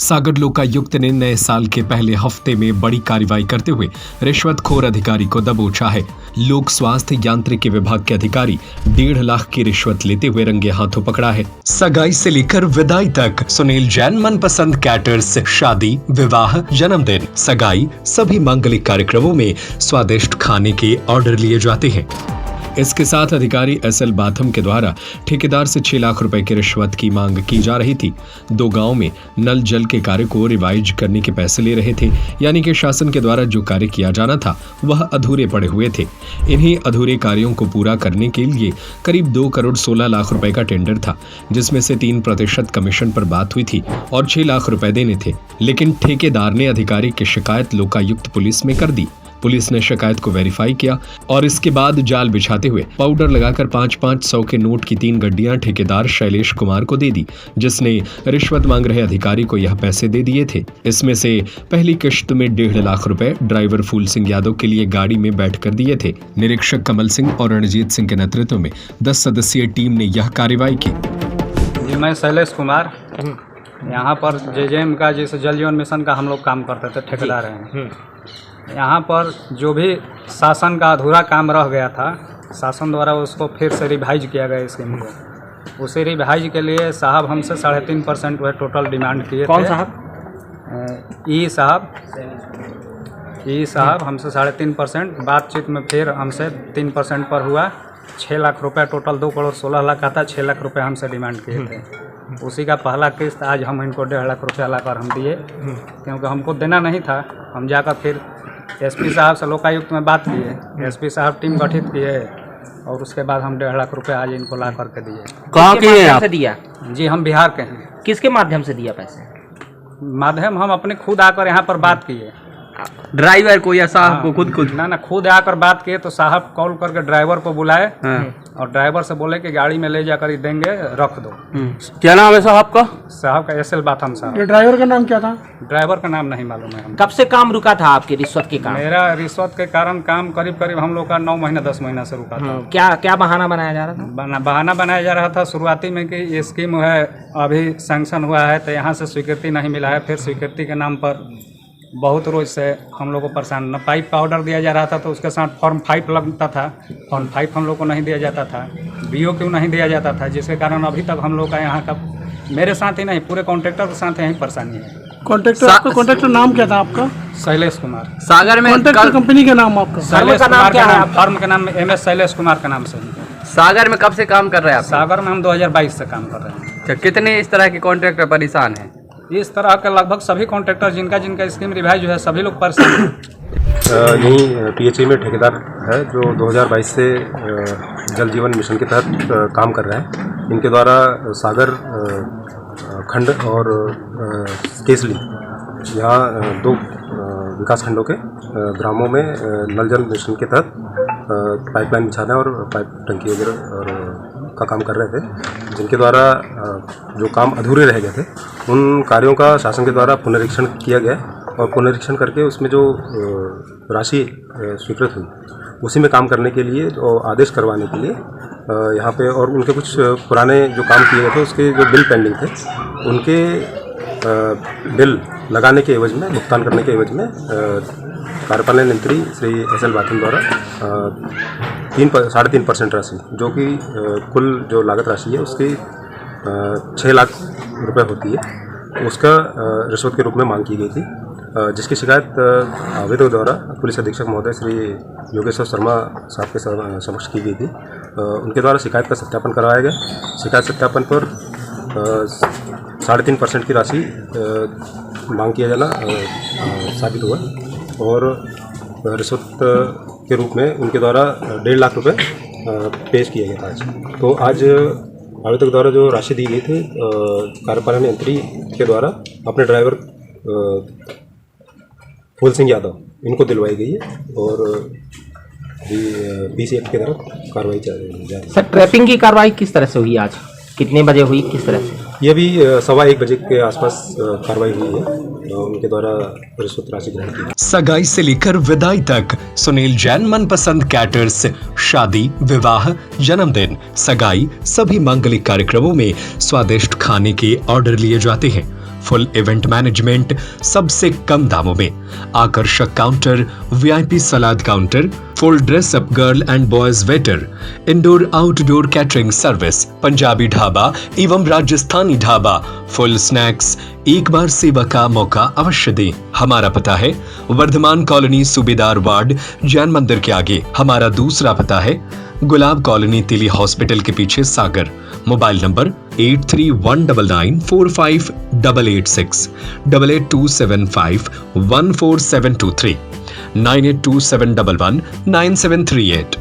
सागर लोकायुक्त ने नए साल के पहले हफ्ते में बड़ी कार्रवाई करते हुए रिश्वतखोर अधिकारी को दबोचा है। लोक स्वास्थ्य यांत्रिकी विभाग के अधिकारी 1.5 लाख की रिश्वत लेते हुए रंगे हाथों पकड़ा है। सगाई से लेकर विदाई तक सुनील जैन मनपसंद कैटर्स शादी, विवाह, जन्मदिन, सगाई सभी मांगलिक कार्यक्रमों में स्वादिष्ट खाने के ऑर्डर लिए जाते हैं। इसके साथ अधिकारी SL बाथम के द्वारा ठेकेदार से 6 लाख रुपए की रिश्वत की मांग की जा रही थी। 2 गांव में नल जल के कार्य को रिवाइज करने के पैसे ले रहे थे, यानी कि शासन के द्वारा जो कार्य किया जाना था वह अधूरे पड़े हुए थे। इन्हीं अधूरे कार्यों को पूरा करने के लिए करीब 2 करोड़ 16 लाख रुपए का टेंडर था, जिसमें से 3% कमीशन पर बात हुई थी और 6 लाख रुपए देने थे। लेकिन ठेकेदार ने अधिकारी की शिकायत लोकायुक्त पुलिस में कर दी। पुलिस ने शिकायत को वेरीफाई किया और इसके बाद जाल बिछाते हुए पाउडर लगाकर 500 के नोट की 3 गड्डियां ठेकेदार शैलेश कुमार को दे दी, जिसने रिश्वत मांग रहे अधिकारी को यह पैसे दे दिए थे। इसमें से पहली किश्त में 1.5 लाख रुपए ड्राइवर फूल सिंह यादव के लिए गाड़ी में बैठकर दिए थे। निरीक्षक कमल सिंह और रणजीत सिंह के नेतृत्व में 10 सदस्यीय टीम ने यह कार्रवाई की। जी, मैं शैलेश कुमार यहाँ पर JJM का जैसे जल जीवन मिशन का हम लोग काम करते थे, ठेकेदार हैं। यहाँ पर जो भी शासन का अधूरा काम रह गया था, शासन द्वारा उसको फिर से रिवाइज किया गया स्कीम को। उसे रिवाइज के लिए साहब हमसे 3.5% वह टोटल डिमांड किए थे। कौन साहब? ई साहब हमसे 3.5%, बातचीत में फिर हमसे 3% पर हुआ। 6 लाख रुपए टोटल 2 करोड़ 16 लाख का था, 6 लाख रुपए हमसे डिमांड किए थे। उसी का पहला किस्त आज हम इनको 1.5 लाख रुपया लाकर हम दिए, क्योंकि हमको देना नहीं था। हम जाकर फिर SP साहब से लोकायुक्त में बात किए, SP साहब टीम गठित किए और उसके बाद हम 1.5 लाख रुपए आज इनको ला करके दिए। कहाँ के हैं आप? दिया? जी, हम बिहार के हैं। किसके माध्यम से दिया पैसे? माध्यम हम अपने खुद आकर यहाँ पर बात किए, ड्राइवर को या साहब को? खुद ना खुद आकर बात किए। तो साहब कॉल करके ड्राइवर को बुलाए और ड्राइवर से बोले कि गाड़ी में ले जाकर देंगे, रख दो। क्या नाम है साहब का? साहब का SL बाथम साहब। ड्राइवर का नाम क्या था? ड्राइवर का नाम नहीं मालूम है। कब से काम रुका था आपके रिश्वत के काम? मेरा रिश्वत के कारण काम करीब हम लोग का 9 महीना 10 महीना से रुका था। क्या बहाना बनाया जा रहा था? बहाना बनाया जा रहा था शुरुआती में कि ये स्कीम है, अभी सैंक्शन हुआ है तो यहाँ से स्वीकृति नहीं मिला है। फिर स्वीकृति के नाम पर बहुत रोज से हम लोग को परेशान, न पाइप का ऑर्डर दिया जा रहा था तो उसके साथ फॉर्म 5 लगता था। फॉर्म 5 हम लोग को नहीं दिया जाता था, BOQ नहीं दिया जाता था, जिसके कारण अभी तक हम लोग का यहाँ का, मेरे साथ ही नहीं पूरे कॉन्ट्रैक्टर के साथ यही परेशानी है। कॉन्ट्रैक्टर नाम क्या था आपका? शैलेश कुमार। सागर में कॉन्ट्रैक्टर कंपनी का नाम आपका? शैलेश कुमार का नाम, फर्म का नाम MS शैलेश कुमार के नाम से। सागर में कब से काम कर रहे हैं आप? सागर में हम 2022 से काम कर रहे हैं। कितने इस तरह के कॉन्ट्रैक्टर परेशान हैं? इस तरह के लगभग सभी कॉन्ट्रैक्टर जिनका स्कीम रिवाइज है, सभी लोग परेशान हैं। यहीं PHE में ठेकेदार है जो 2022 से जल जीवन मिशन के तहत काम कर रहा है। इनके द्वारा सागर खंड और केसली, यहाँ 2 विकास खंडों के ग्रामों में नल जल मिशन के तहत पाइपलाइन बिछाना और पाइप टंकी वगैरह और का काम कर रहे थे, जिनके द्वारा जो काम अधूरे रह गए थे उन कार्यों का शासन के द्वारा पुनरीक्षण किया गया और पुनरीक्षण करके उसमें जो राशि स्वीकृत हुई उसी में काम करने के लिए जो आदेश करवाने के लिए यहाँ पे, और उनके कुछ पुराने जो काम किए गए थे उसके जो बिल पेंडिंग थे उनके बिल लगाने के एवज में, भुगतान करने के एवज में कार्यपालन यंत्री श्री SL बाथम द्वारा 3.5% राशि, जो कि कुल जो लागत राशि है उसकी 6 लाख रुपए होती है, उसका रिश्वत के रूप में मांग की गई थी, जिसकी शिकायत आवेदक द्वारा पुलिस अधीक्षक महोदय श्री योगेश्वर शर्मा साहब के समक्ष की गई थी। उनके द्वारा शिकायत का सत्यापन करवाया गया। शिकायत सत्यापन पर 3.5% की राशि मांग किया जाना साबित हुआ और रिश्वत के रूप में उनके द्वारा 1.5 लाख रुपए पेश किया गया था आज। तो आज आवेदक द्वारा जो राशि दी गई थी कार्यपालन यंत्री के द्वारा अपने ड्राइवर फूल सिंह यादव इनको दिलवाई गई है और BC एक्ट के तहत कार्रवाई चल रही है। सर, ट्रैपिंग की कार्रवाई किस तरह से हुई? आज कितने बजे हुई, किस तरह से? ये भी 1:15 बजे के आसपास कार्रवाई हुई है, उनके द्वारा रिश्वत राशि ग्रहण की। सगाई से लेकर विदाई तक सुनील जैन मनपसंद कैटर्स शादी, विवाह, जन्मदिन, सगाई सभी मांगलिक कार्यक्रमों में स्वादिष्ट खाने के ऑर्डर लिए जाते हैं। फुल इवेंट मैनेजमेंट सबसे कम दामों में, आकर्षक counter, VIP salad counter, full dress up girl and boys waiter, indoor outdoor catering service, Punjabi dhaba एवं राजस्थानी ढाबा, फुल स्नैक्स। एक बार सेवा का मौका अवश्य दें। हमारा पता है वर्धमान कॉलोनी, सूबेदार वार्ड, जैन मंदिर के आगे। हमारा दूसरा पता है गुलाब कॉलोनी, तिली हॉस्पिटल के पीछे, सागर। Mobile number 8319458886, 8827514723, 9827119738।